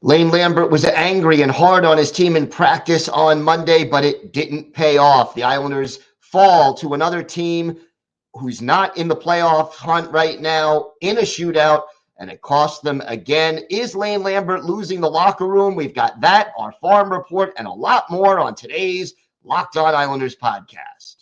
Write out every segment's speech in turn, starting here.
Lane Lambert was angry and hard on his team in practice on Monday, but it didn't pay off. The Islanders fall to another team who's not in the playoff hunt right now in a shootout, and it cost them again. Is Lane Lambert losing the locker room? We've got that, our farm report, and a lot more on today's Locked On Islanders podcast.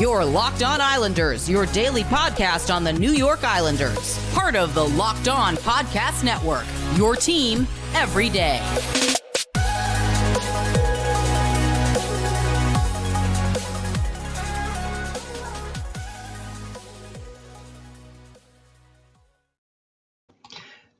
Your Locked On Islanders, your daily podcast on the New York Islanders. Part of the Locked On Podcast Network, your team every day.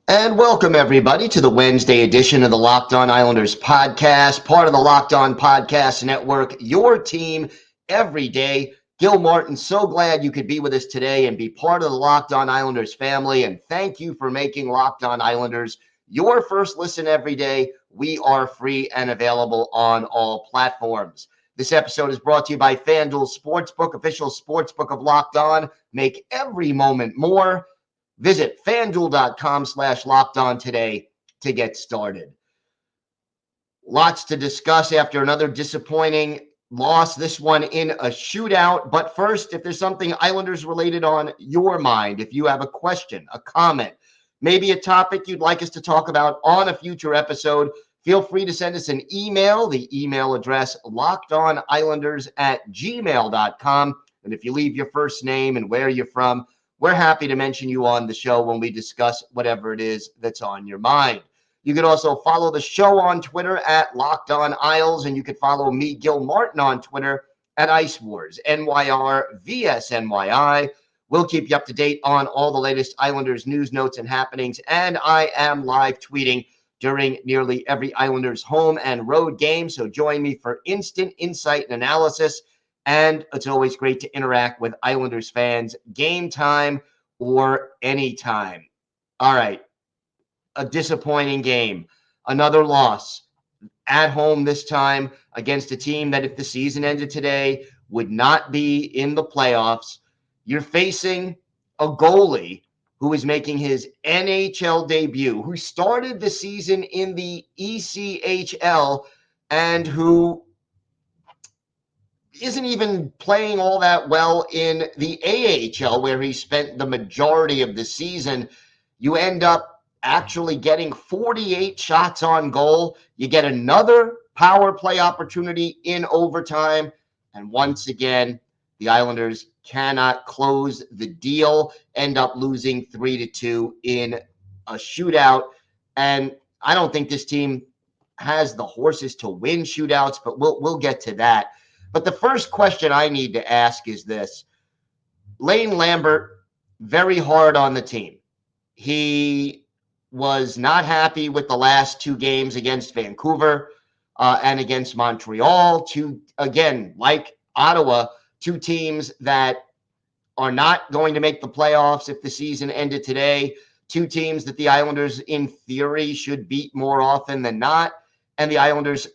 And welcome, everybody, to the Wednesday edition of the Locked On Islanders podcast, part of the Locked On Podcast Network, your team every day. Gil Martin, so glad you could be with us today and be part of the Locked On Islanders family. And thank you for making Locked On Islanders your first listen every day. We are free and available on all platforms. This episode is brought to you by FanDuel Sportsbook, official sportsbook of Locked On. Make every moment more. Visit FanDuel.com/LockedOn today to get started. Lots to discuss after another disappointing loss, this one in a shootout. But first, if there's something Islanders related on your mind, if you have a question, a comment, maybe a topic you'd like us to talk about on a future episode, feel free to send us an email. The email address, lockedonislanders@gmail.com. And if you leave your first name and where you're from, we're happy to mention you on the show when we discuss whatever it is that's on your mind. You can also follow the show on Twitter at Locked On Isles, and you can follow me, Gil Martin, on Twitter at Ice Wars, NYRVSNYI. We'll keep you up to date on all the latest Islanders news, notes, and happenings, and I am live tweeting during nearly every Islanders home and road game, so join me for instant insight and analysis, and it's always great to interact with Islanders fans, game time or anytime. All right. A disappointing game, another loss at home this time against a team that if the season ended today would not be in the playoffs. You're facing a goalie who is making his NHL debut, who started the season in the ECHL and who isn't even playing all that well in the AHL, where he spent the majority of the season. You end up actually getting 48 shots on goal. You get another power play opportunity in overtime. And once again, the Islanders cannot close the deal, end up losing 3-2 in a shootout. And I don't think this team has the horses to win shootouts, but we'll get to that. But the first question I need to ask is this. Lane Lambert, very hard on the team. He was not happy with the last two games against Vancouver and against Montreal. Two, again, like Ottawa, two teams that are not going to make the playoffs if the season ended today. Two teams that the Islanders, in theory, should beat more often than not. And the Islanders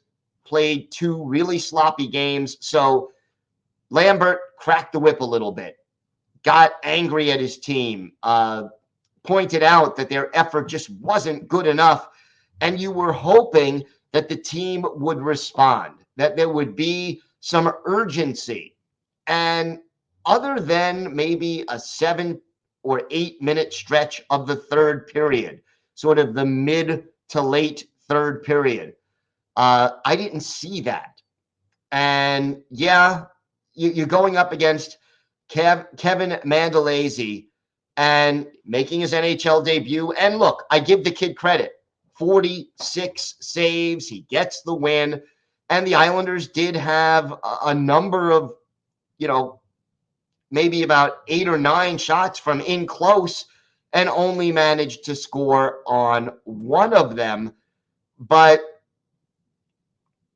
played two really sloppy games. So Lambert cracked the whip a little bit, got angry at his team, pointed out that their effort just wasn't good enough. And you were hoping that the team would respond, that there would be some urgency. And other than maybe a 7 or 8 minute stretch of the third period, sort of the mid to late third period, I didn't see that. And yeah, you're going up against Kevin Mandolese and making his NHL debut. And look, I give the kid credit. 46 saves. He gets the win. And the Islanders did have a number of, maybe about 8 or 9 shots from in close and only managed to score on one of them. But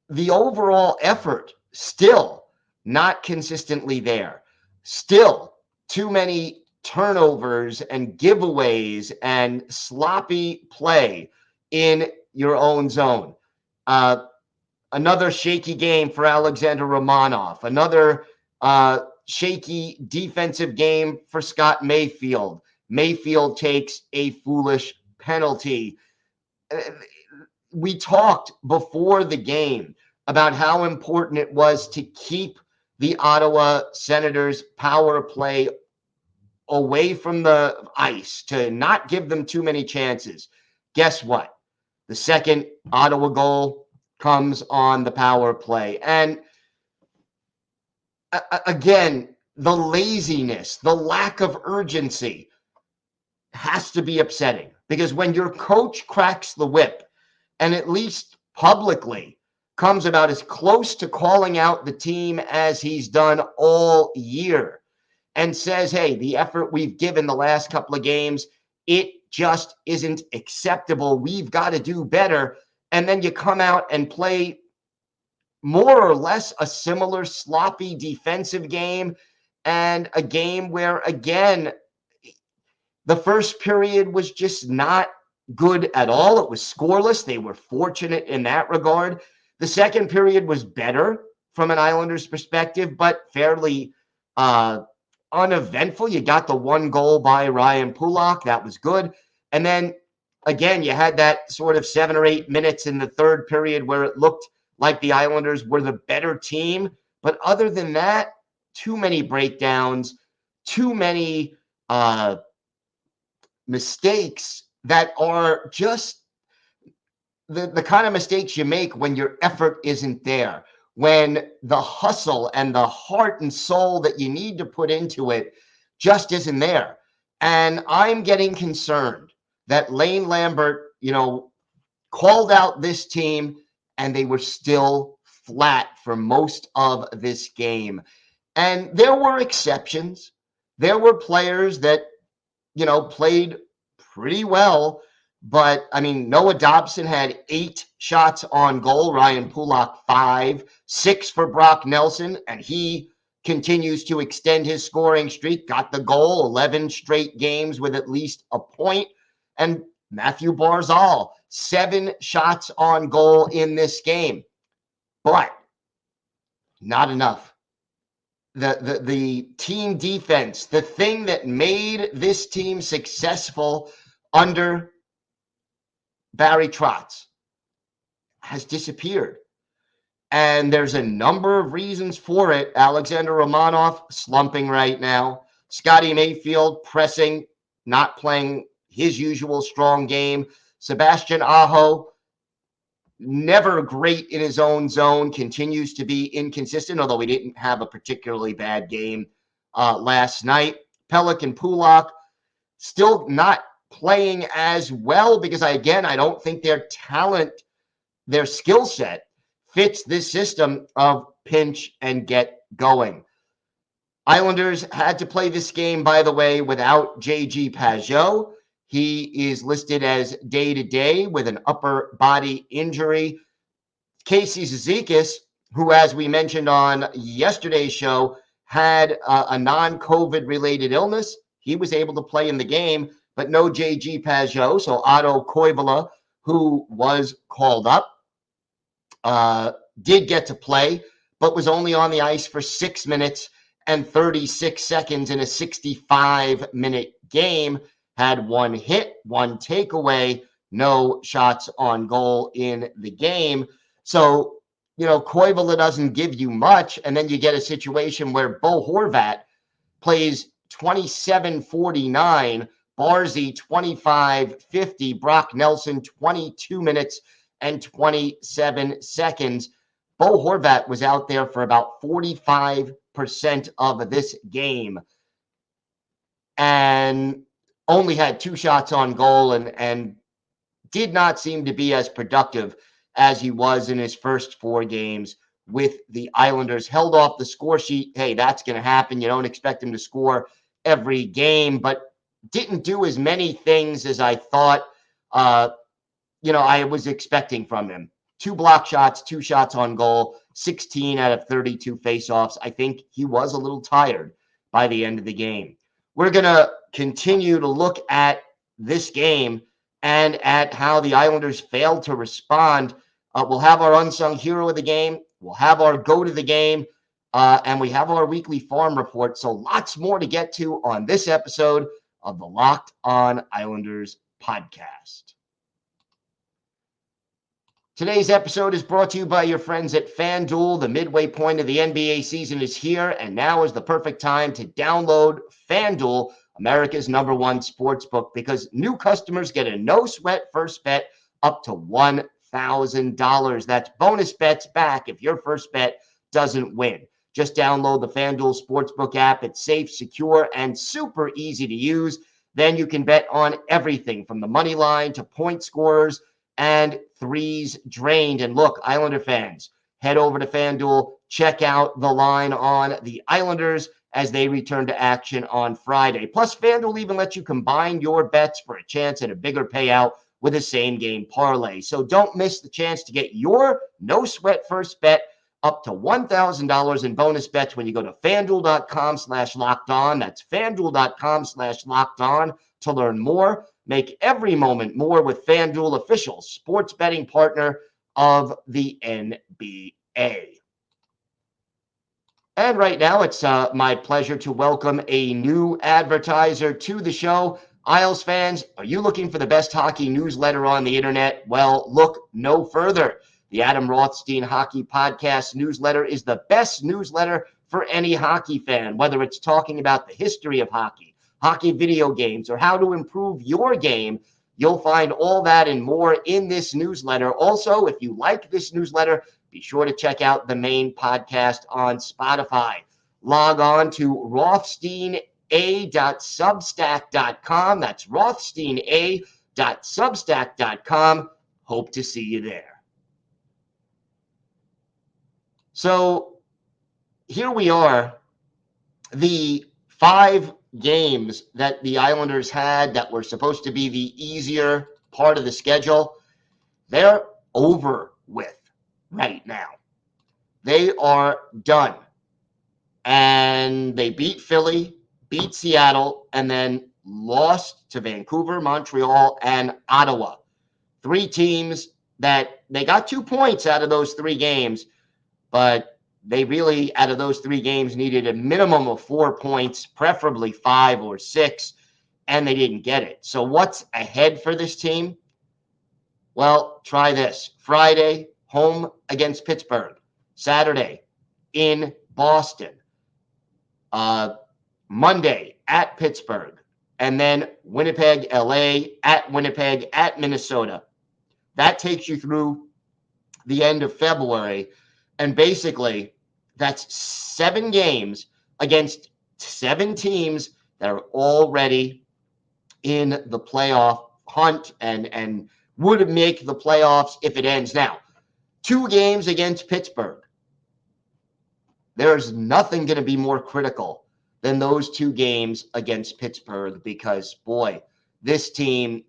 the overall effort still not consistently there. Still too many turnovers and giveaways and sloppy play in your own zone. Another shaky game for Alexander Romanov. Another shaky defensive game for Scott Mayfield. Mayfield takes a foolish penalty. we talked before the game about how important it was to keep the Ottawa Senators power play away from the ice, to not give them too many chances. Guess what? The second Ottawa goal comes on the power play. And again, the laziness, the lack of urgency has to be upsetting, because when your coach cracks the whip and at least publicly comes about as close to calling out the team as he's done all year and says, hey, the effort we've given the last couple of games, it just isn't acceptable. We've got to do better. And then you come out and play more or less a similar sloppy defensive game, and a game where, again, the first period was just not good at all. It was scoreless. They were fortunate in that regard. The second period was better from an Islanders perspective, but fairly uneventful. You got the one goal by Ryan Pulock. That was good. And then, again, you had that sort of 7 or 8 minutes in the third period where it looked like the Islanders were the better team. But other than that, too many breakdowns, too many mistakes that are just the kind of mistakes you make when your effort isn't there, when the hustle and the heart and soul that you need to put into it just isn't there. And I'm getting concerned that Lane Lambert, called out this team and they were still flat for most of this game. And there were exceptions. There were players that played pretty well. But, I mean, Noah Dobson had 8 shots on goal. Ryan Pulock, 5. 6 for Brock Nelson, and he continues to extend his scoring streak. Got the goal, 11 straight games with at least a point. And Matthew Barzal, 7 shots on goal in this game. But not enough. The team defense, the thing that made this team successful under Barry Trotz, has disappeared. And there's a number of reasons for it. Alexander Romanov slumping right now. Scotty Mayfield pressing, not playing his usual strong game. Sebastian Aho, never great in his own zone, continues to be inconsistent, although he didn't have a particularly bad game last night. Pelech and Pulock still not playing as well, because I don't think their talent, their skill set fits this system of pinch and get going. Islanders had to play this game, by the way, without J.G. Pageau. He is listed as day-to-day with an upper body injury. Casey Zizekas, who, as we mentioned on yesterday's show, had a non-COVID related illness, he was able to play in the game, but no J.G. Pageau. So Otto Koivula, who was called up, did get to play, but was only on the ice for 6 minutes and 36 seconds in a 65-minute game. Had 1 hit, 1 takeaway, no shots on goal in the game. So, Koivula doesn't give you much, and then you get a situation where Bo Horvat plays 27:49, Barzy 25:50, Brock Nelson 22 minutes and 27 seconds. Bo Horvat was out there for about 45% of this game and only had 2 shots on goal and did not seem to be as productive as he was in his first 4 games with the Islanders. Held off the score sheet. Hey, that's going to happen. You don't expect him to score every game, but didn't do as many things as I thought, I was expecting from him. 2 block shots, 2 shots on goal, 16 out of 32 faceoffs. I think he was a little tired by the end of the game. We're going to continue to look at this game and at how the Islanders failed to respond. We'll have our unsung hero of the game. We'll have our go to the game. And we have our weekly farm report. So lots more to get to on this episode of the Locked On Islanders podcast. Today's episode is brought to you by your friends at FanDuel. The midway point of the NBA season is here, and now is the perfect time to download FanDuel, America's #1 sportsbook, because new customers get a no-sweat first bet up to $1,000. That's bonus bets back if your first bet doesn't win. Just download the FanDuel Sportsbook app. It's safe, secure, and super easy to use. Then you can bet on everything from the money line to point scorers and threes drained. And look, Islander fans, head over to FanDuel, check out the line on the Islanders as they return to action on Friday. Plus, FanDuel even lets you combine your bets for a chance at a bigger payout with a same-game parlay. So don't miss the chance to get your no-sweat first bet up to $1,000 in bonus bets when you go to FanDuel.com/lockedon. That's FanDuel.com/lockedon to learn more. Make every moment more with FanDuel, official sports betting partner of the NBA. And right now, it's my pleasure to welcome a new advertiser to the show. Isles fans, are you looking for the best hockey newsletter on the internet? Well, look no further. The Adam Rothstein Hockey Podcast newsletter is the best newsletter for any hockey fan, whether it's talking about the history of hockey, hockey video games, or how to improve your game. You'll find all that and more in this newsletter. Also, if you like this newsletter, be sure to check out the main podcast on Spotify. Log on to rothsteina.substack.com. That's rothsteina.substack.com. Hope to see you there. So here we are, the 5 games that the Islanders had that were supposed to be the easier part of the schedule, they're over with right now. They are done. And they beat Philly, beat Seattle, and then lost to Vancouver, Montreal, and Ottawa. 3 teams that they got 2 points out of those 3 games, but they really, out of those 3 games, needed a minimum of 4 points, preferably 5 or 6, and they didn't get it. So what's ahead for this team? Well, try this. Friday, home against Pittsburgh. Saturday, in Boston. Monday, at Pittsburgh. And then Winnipeg, LA, at Winnipeg, at Minnesota. That takes you through the end of February. And basically, that's 7 games against 7 teams that are already in the playoff hunt and would make the playoffs if it ends. Now, 2 games against Pittsburgh. There's nothing going to be more critical than those 2 games against Pittsburgh because, boy, this team,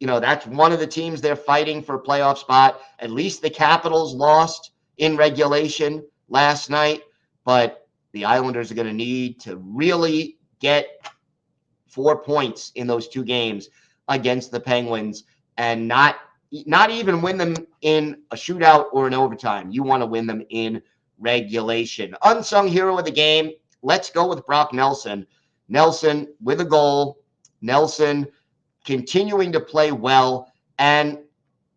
that's one of the teams they're fighting for a playoff spot. At least the Capitals lost in regulation last night, but the Islanders are going to need to really get 4 points in those 2 games against the Penguins and not even win them in a shootout or an overtime. You want to win them in regulation. Unsung hero of the game, let's go with Brock Nelson. Nelson with a goal. Nelson continuing to play well. And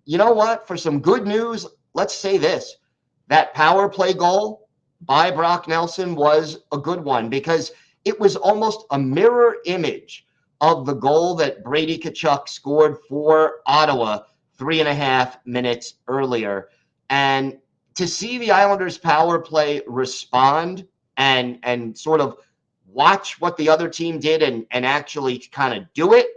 you know what? For some good news, let's say this. That power play goal by Brock Nelson was a good one because it was almost a mirror image of the goal that Brady Tkachuk scored for Ottawa 3.5 minutes earlier. And to see the Islanders power play respond and sort of watch what the other team did and actually kind of do it,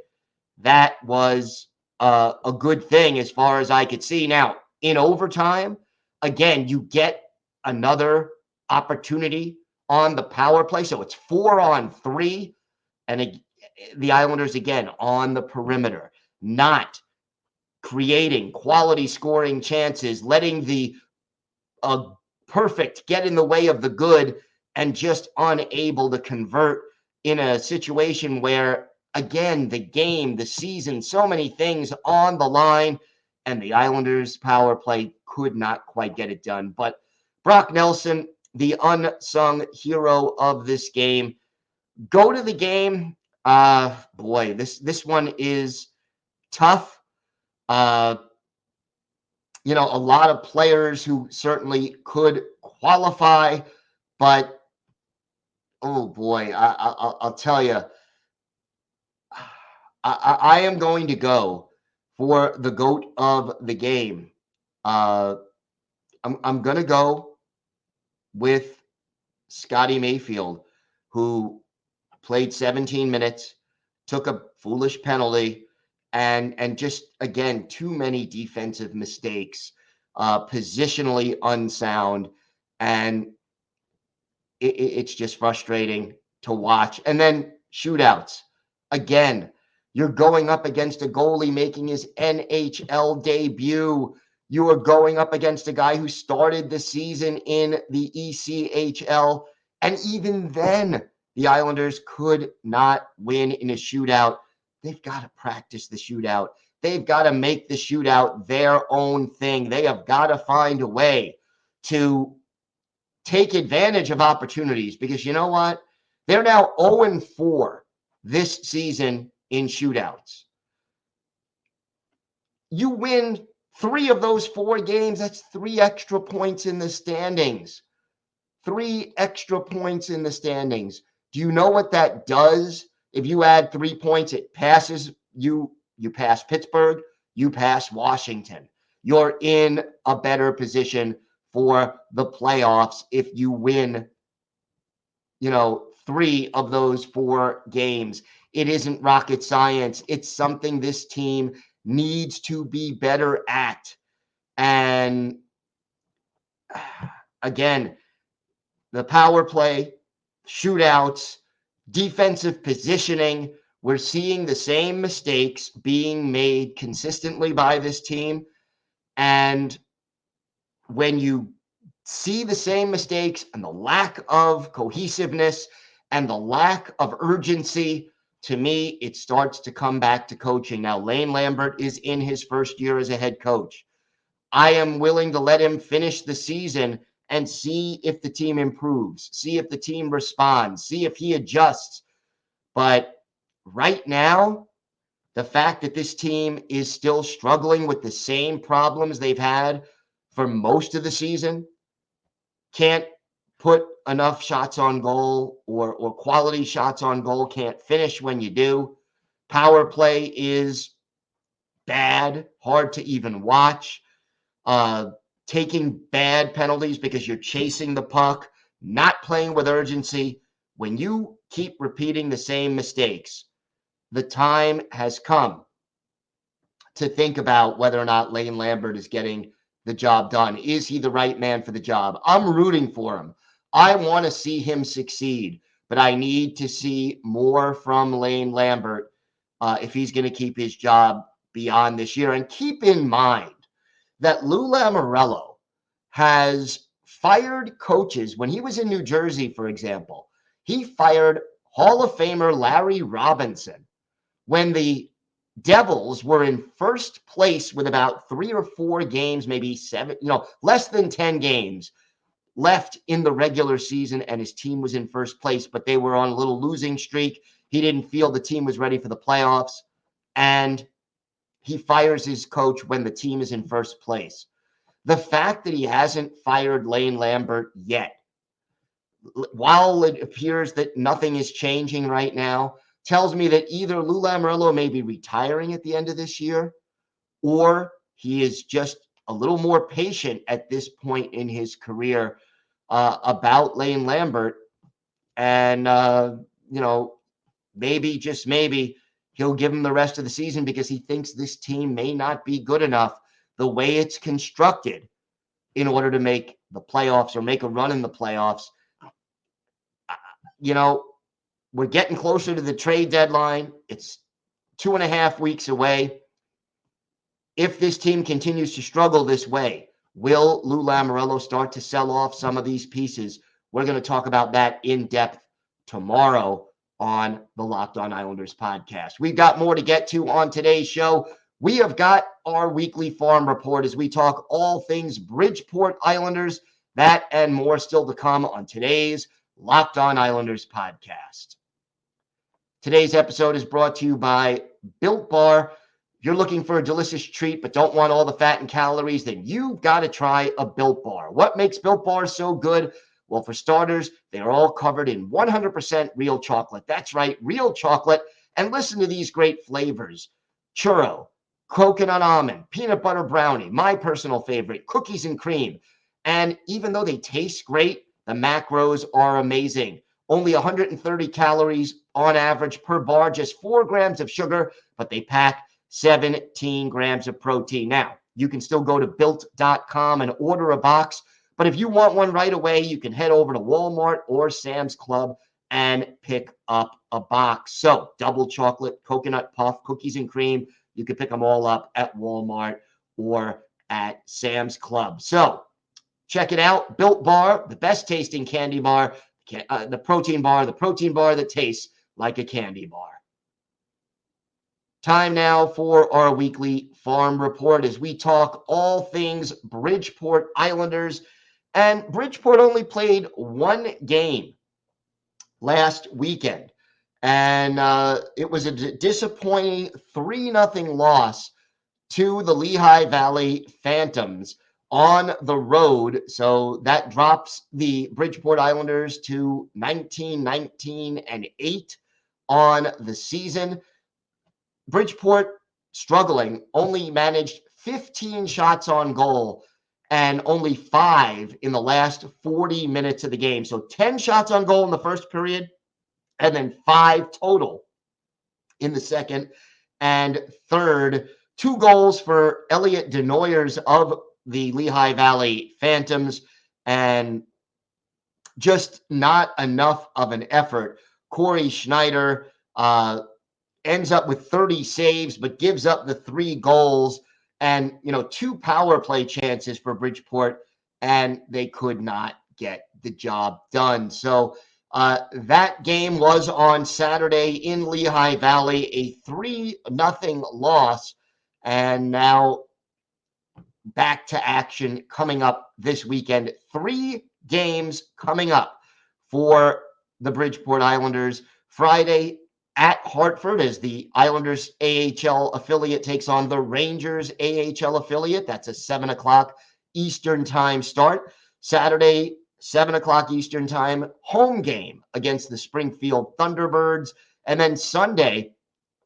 that was a good thing as far as I could see. Now, in overtime, again, you get another opportunity on the power play. So it's 4-on-3. And the Islanders, again, on the perimeter, not creating quality scoring chances, letting the perfect get in the way of the good, and just unable to convert in a situation where, again, the game, the season, so many things on the line, and the Islanders power play could not quite get it done. But Brock Nelson, the unsung hero of this game. Go to the game. Boy, this one is tough. a lot of players who certainly could qualify, but oh boy, I'll tell you, I am going to go for the GOAT of the game. I'm going to go with Scotty Mayfield, who played 17 minutes, took a foolish penalty, and just, again, too many defensive mistakes, positionally unsound, and it's just frustrating to watch. And then shootouts. Again, you're going up against a goalie making his NHL debut. You are going up against a guy who started the season in the ECHL. And even then, the Islanders could not win in a shootout. They've got to practice the shootout. They've got to make the shootout their own thing. They have got to find a way to take advantage of opportunities, because you know what? They're now 0-4 this season in shootouts. You win 3 of those 4 games, that's 3 extra points in the standings. 3 extra points in the standings. Do you know what that does? If you add 3 points, it passes you pass Pittsburgh, you pass Washington. You're in a better position for the playoffs if you win, 3 of those 4 games. It isn't rocket science. It's something this team needs to be better at. And again, the power play, shootouts, defensive positioning, we're seeing the same mistakes being made consistently by this team. And when you see the same mistakes and the lack of cohesiveness and the lack of urgency, to me, it starts to come back to coaching. Now, Lane Lambert is in his first year as a head coach. I am willing to let him finish the season and see if the team improves, see if the team responds, see if he adjusts. But right now, the fact that this team is still struggling with the same problems they've had for most of the season, can't put enough shots on goal or quality shots on goal, can't finish when you do. Power play is bad, hard to even watch. Taking bad penalties because you're chasing the puck, not playing with urgency. When you keep repeating the same mistakes, the time has come to think about whether or not Lane Lambert is getting the job done. Is he the right man for the job? I'm rooting for him. I want to see him succeed, but I need to see more from Lane Lambert if he's going to keep his job beyond this year. And keep in mind that Lou Lamoriello has fired coaches. When he was in New Jersey, for example, he fired Hall of Famer Larry Robinson when the Devils were in first place with about 3 or 4 games, maybe 7, less than 10 games left in the regular season, and his team was in first place, but they were on a little losing streak. He didn't feel the team was ready for the playoffs, and he fires his coach when the team is in first place. The fact that he hasn't fired Lane Lambert yet, while it appears that nothing is changing right now, tells me that either Lou Lamoriello may be retiring at the end of this year, or he is just a little more patient at this point in his career about Lane Lambert. And, maybe, just maybe, he'll give him the rest of the season because he thinks this team may not be good enough the way it's constructed in order to make the playoffs or make a run in the playoffs. We're getting closer to the trade deadline. It's 2.5 weeks away. If this team continues to struggle this way, will Lou Lamoriello start to sell off some of these pieces? We're going to talk about that in depth tomorrow on the Locked On Islanders podcast. We've got more to get to on today's show. We have got our weekly farm report as we talk all things Bridgeport Islanders. That and more still to come on today's Locked On Islanders podcast. Today's episode is brought to you by Built Bar. you're looking for a delicious treat but don't want all the fat and calories, then you've got to try a Built Bar. What makes Built Bars so good? Well, for starters, they are all covered in 100% real chocolate. That's right, real chocolate. And listen to these great flavors: churro, coconut almond, peanut butter brownie, my personal favorite, cookies and cream. And even though they taste great, the macros are amazing. Only 130 calories on average per bar, just 4 grams of sugar, but they pack 17 grams of protein. Now, you can still go to built.com and order a box, but if you want one right away, you can head over to Walmart or Sam's Club and pick up a box. So, double chocolate, coconut puff, cookies and cream, you can pick them all up at Walmart or at Sam's Club. So, check it out. Built Bar, the best tasting candy bar, the protein bar that tastes like a candy bar. Time now for our weekly farm report as we talk all things Bridgeport Islanders. And Bridgeport only played one game last weekend. And it was a disappointing 3-0 loss to the Lehigh Valley Phantoms on the road. So that drops the Bridgeport Islanders to 19-19-8 on the season. Bridgeport, struggling, only managed 15 shots on goal and only 5 in the last 40 minutes of the game. So 10 shots on goal in the first period and then 5 total in the second and third. 2 goals for Elliot Denoyers of the Lehigh Valley Phantoms, and just not enough of an effort. Corey Schneider ends up with 30 saves, but gives up the 3 goals and, 2 power play chances for Bridgeport, and they could not get the job done. So that game was on Saturday in Lehigh Valley, a 3-0 loss, and now back to action coming up this weekend. 3 games coming up for the Bridgeport Islanders. Friday at Hartford as the Islanders AHL affiliate takes on the Rangers AHL affiliate. That's a 7 o'clock Eastern time start. Saturday, 7 o'clock Eastern time, home game against the Springfield Thunderbirds. And then Sunday,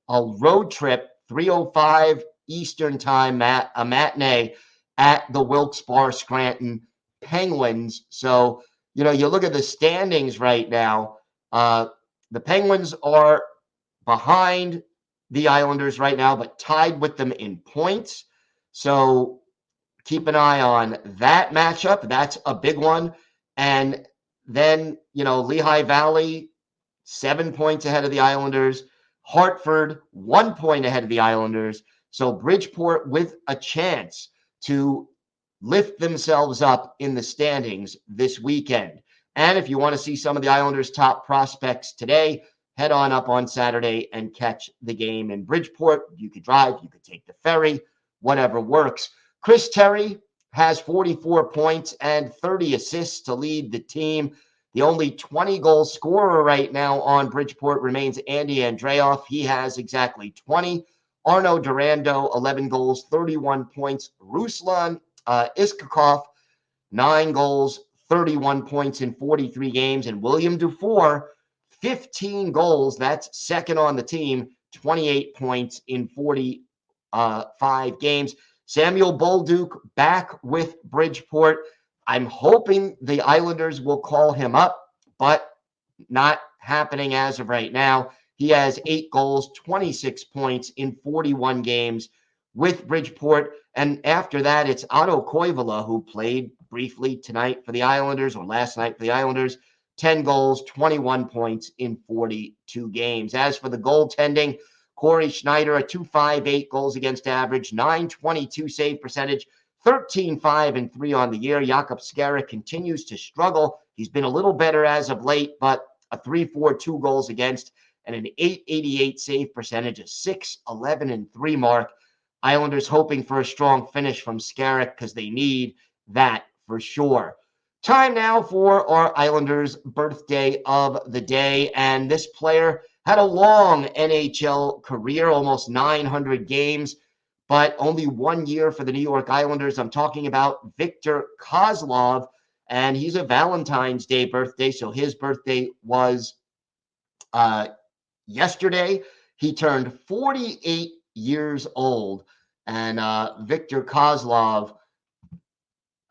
a road trip, 3:05 Eastern time, a matinee at the Wilkes-Barre Scranton Penguins. So, you look at the standings right now. The Penguins are behind the Islanders right now, but tied with them in points. So keep an eye on that matchup. That's a big one. And then, Lehigh Valley, 7 points ahead of the Islanders. Hartford, 1 point ahead of the Islanders. So Bridgeport with a chance to lift themselves up in the standings this weekend. And if you want to see some of the Islanders' top prospects today, head on up on Saturday and catch the game in Bridgeport. You could drive, you could take the ferry, whatever works. Chris Terry has 44 points and 30 assists to lead the team. The only 20-goal scorer right now on Bridgeport remains Andy Andreoff. He has exactly 20. Arno Durando, 11 goals, 31 points. Ruslan Iskakov, 9 goals, 31 points in 43 games. And William Dufour, 15 goals. That's second on the team, 28 points in 45 games. Samuel Bolduc back with Bridgeport. I'm hoping the Islanders will call him up, but not happening as of right now. He has 8 goals, 26 points in 41 games with Bridgeport. And after that, it's Otto Koivula, who played briefly tonight for the Islanders, or last night for the Islanders. 10 goals, 21 points in 42 games. As for the goaltending, Corey Schneider, a .258 goals against average, .922 save percentage, 13-5-3 on the year. Jakub Skarek continues to struggle. He's been a little better as of late, but a .342 goals against and an .888 save percentage, a .611-3 mark. Islanders hoping for a strong finish from Skarek because they need that for sure. Time now for our Islanders birthday of the day, and this player had a long NHL career, almost 900 games, but only 1 year for the New York Islanders. I'm talking about Viktor Kozlov, and he's a Valentine's Day birthday, so his birthday was yesterday. He turned 48 years old, and Viktor Kozlov,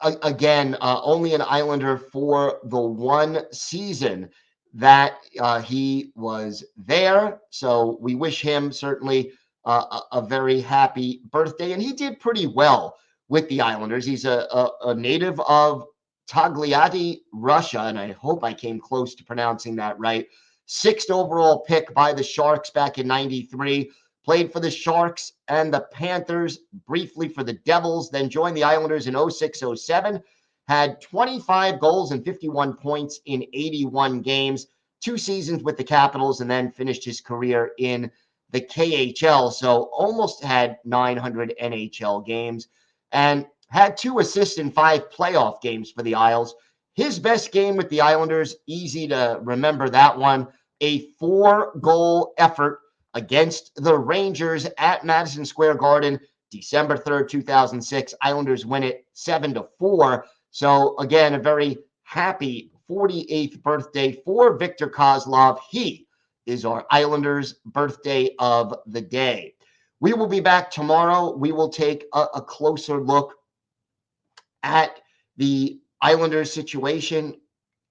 again, only an Islander for the one season that he was there. So we wish him certainly a very happy birthday. And he did pretty well with the Islanders. He's a native of Tagliati, Russia, and I hope I came close to pronouncing that right. 6th overall pick by the Sharks back in '93. Played for the Sharks and the Panthers, briefly for the Devils, then joined the Islanders in 06-07, had 25 goals and 51 points in 81 games, 2 seasons with the Capitals, and then finished his career in the KHL. So almost had 900 NHL games and had 2 assists in 5 playoff games for the Isles. His best game with the Islanders, easy to remember that one, a 4-goal effort against the Rangers at Madison Square Garden, December 3rd, 2006. Islanders win it 7-4. So again, a very happy 48th birthday for Viktor Kozlov. He is our Islanders' birthday of the day. We will be back tomorrow. We will take a closer look at the Islanders situation.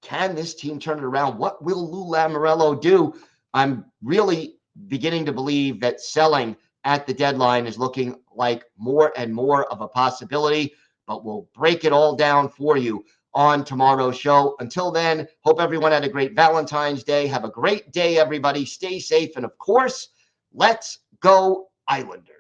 Can this team turn it around? What will Lou Lamoriello do? I'm really beginning to believe that selling at the deadline is looking like more and more of a possibility, but we'll break it all down for you on tomorrow's show. Until then, hope everyone had a great Valentine's Day. Have a great day, everybody. Stay safe. And of course, let's go Islanders.